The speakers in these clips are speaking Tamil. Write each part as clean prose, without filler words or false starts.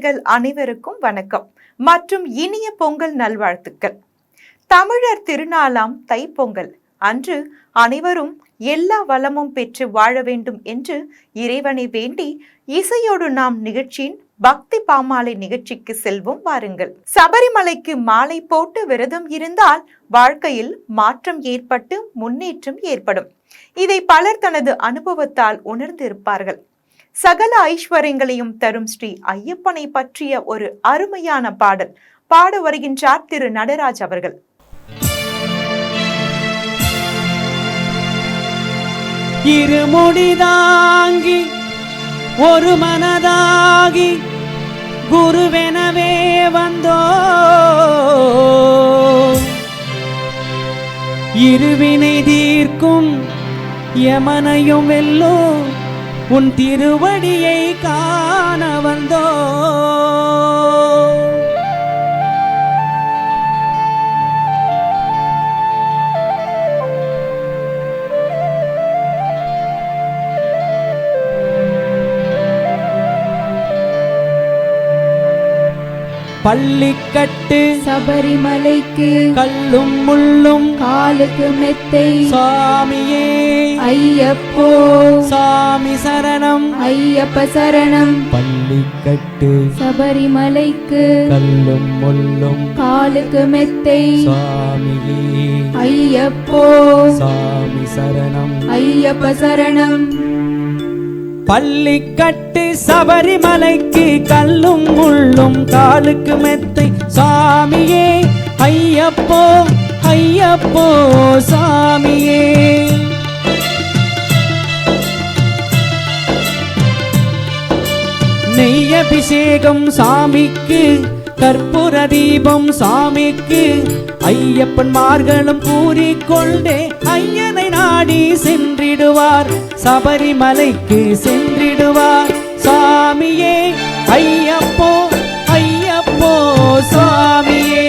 நேயர்கள் அனைவருக்கும் வணக்கம் மற்றும் இனிய பொங்கல் நல்வாழ்த்துக்கள். தமிழர் திருநாளாம் தைப்பொங்கல் அன்று அனைவரும் எல்லா வளமும் பெற்று வாழ வேண்டும் என்று இறைவனை வேண்டி இசையோடு நாம் நிகழ்ச்சியின் பக்தி பாமாலை நிகழ்ச்சிக்கு செல்வோம் வாருங்கள். சபரிமலைக்கு மாலை போட்டு விரதம் இருந்தால் வாழ்க்கையில் மாற்றம் ஏற்பட்டு முன்னேற்றம் ஏற்படும். இதை பலர் தனது அனுபவத்தால் உணர்ந்திருப்பார்கள். சகல ஐஸ்வர்யங்களையும் தரும் ஸ்ரீ ஐயப்பனை பற்றிய ஒரு அருமையான பாடல் பாட வருகின்றார் திரு நடராஜ் அவர்கள். இருமுடிதாங்கி ஒரு மனதாகி குருவெனவே வந்தோ, இருவினை தீர்க்கும் யமனையும் வெல்லோ, உன் திருவடியை காண வந்தோ. பள்ளிக்கட்டு சபரிமலைக்கு கல்லும் முள்ளும் காலுக்கு மெத்தை சாமியே ஐயப்போ, சாமி சரணம் ஐயப்ப சரணம். பள்ளிக்கட்டு சபரிமலைக்கு கல்லும் முள்ளும் காலுக்கு மெத்தை சாமியே ஐயப்போ, சாமி சரணம் ஐயப்ப சரணம். பள்ளிக்கட்டு சபரிமலைக்கு கல்லும் முள்ளும் காலுக்கு மெத்தை சாமியே ஐயப்போ, ஐயப்போ சாமியே. நெய் அபிஷேகம் சாமிக்கு, கற்பூர தீபம் சாமிக்கு, ஐயப்பன்மார்களும் கூறிக்கொண்டே ஐயனை நாடி சென்றிடுவார், சபரிமலைக்கு சென்றிடுவார் சாமியே ஐயப்போ, ஐயப்போ சாமியே.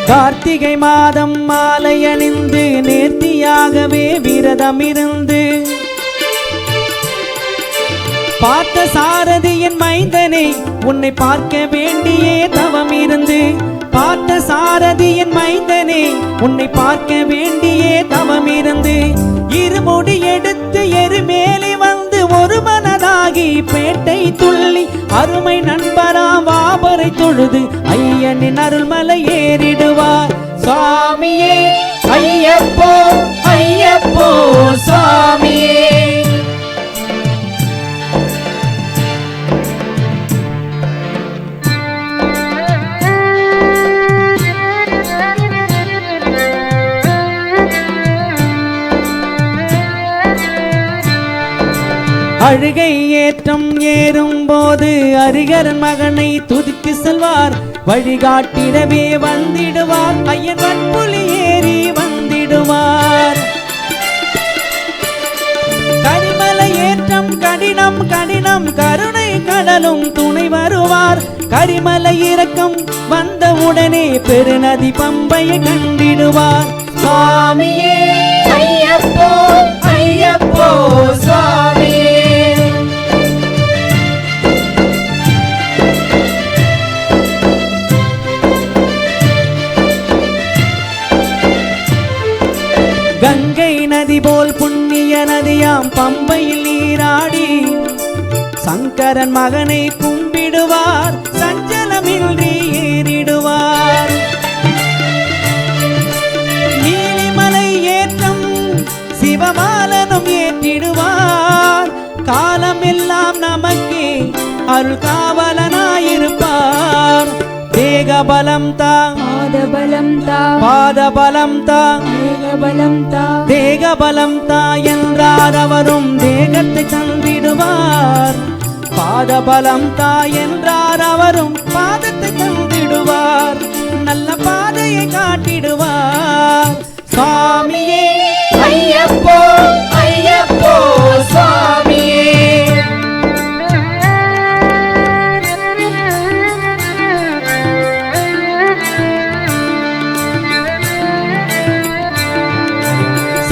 கார்த்திகை மாதம் மாலை அணிந்து நேர்த்தியாகவே விரதம் இருந்து பார்த்த சாரதியின் மைந்தனை உன்னை பார்க்க வேண்டியே தவம் இருந்து, பார்த்த சாரதியின் மைந்தனை உன்னை பார்க்க வேண்டியே தவம் இருந்து, இருமுடி எடுத்து எருமேலி வந்து ஒரு மனதாகி பேட்டை துள்ளி அருமை நண்பராம் வாபரை தொழுது ஐயனின் அருள்மலை ஏறிடுவார் சாமியே ஐயப்போ, ஐயப்போ சாமியே. அழுகை ஏற்றம் ஏறும் போது அரிகரன் மகனை துதித்து செல்வார், வழிகாட்டிடவே வந்திடுவார் ஐயன் வன்புலி ஏறி வந்திடுவார். கரிமலை ஏற்றம் கடினம் கடினம் கருணை கடலும் துணை வருவார், கரிமலை இறக்கம் வந்தவுடனே பெருநதி பம்பையை கண்டிடுவார் சாமியே ஐயப்போ, ஐயப்போ சாமியே. கங்கை நதி போல் புண்ணிய நதியாம் பம்பையில் நீராடி சங்கரன் மகனை கும்பிடுவார், சஞ்சலமின்றி ஏறிடுவார். நீலிமலை ஏற்றம் சிவபாலனும் ஏற்றிடுவார், காலமெல்லாம் நமக்கே அருள் காவலனாயிருப்பார். தேகபலம் தா பாதபலம் தா, பாதபலம் தா தேகபலம் தா, தேகபலம் தா என்றார் அவரும் தேகத்தை தந்திடுவார், பாதபலம் தா என்றார் அவரும் பாதத்தை தந்திடுவார், நல்ல பாதையை காட்டிடுவார் சாமியே ஐயப்போ, ஐயப்போ சாமியே.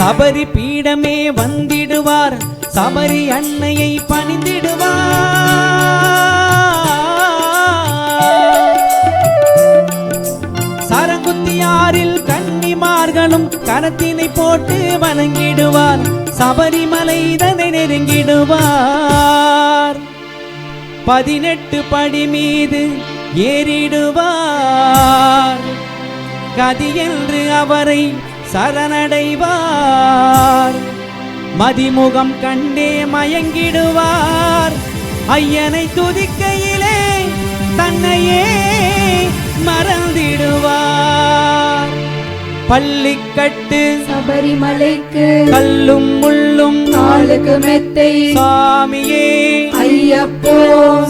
சபரி பீடமே வந்திடுவார் சபரி அன்னையை பணிந்திடுவார் சரங்குத்தியாரில் கன்னிமார்களும் கரத்தினை போட்டு வணங்கிடுவார் சபரிமலை தன்னை நெருங்கிடுவார் 18 படி மீது ஏறிடுவார் கதியென்று அவரை சரணடைவார் மதிமுகம் கண்டே மயங்கிடுவார் ஐயனை துதிக்கையிலே தன்னையே மறந்திடுவார் பள்ளிக்கட்டு சபரிமலைக்கு கல்லும் முள்ளும் காலுக்கு மெத்தை சாமியே ஐயப்போ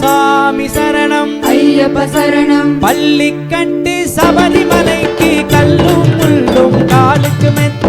சாமி சரணம் ஐயப்ப சரணம் பள்ளிக்கட்டு சபரிமலைக்கு கல்லும் முள்ளும் காலுக்கு மெத்தை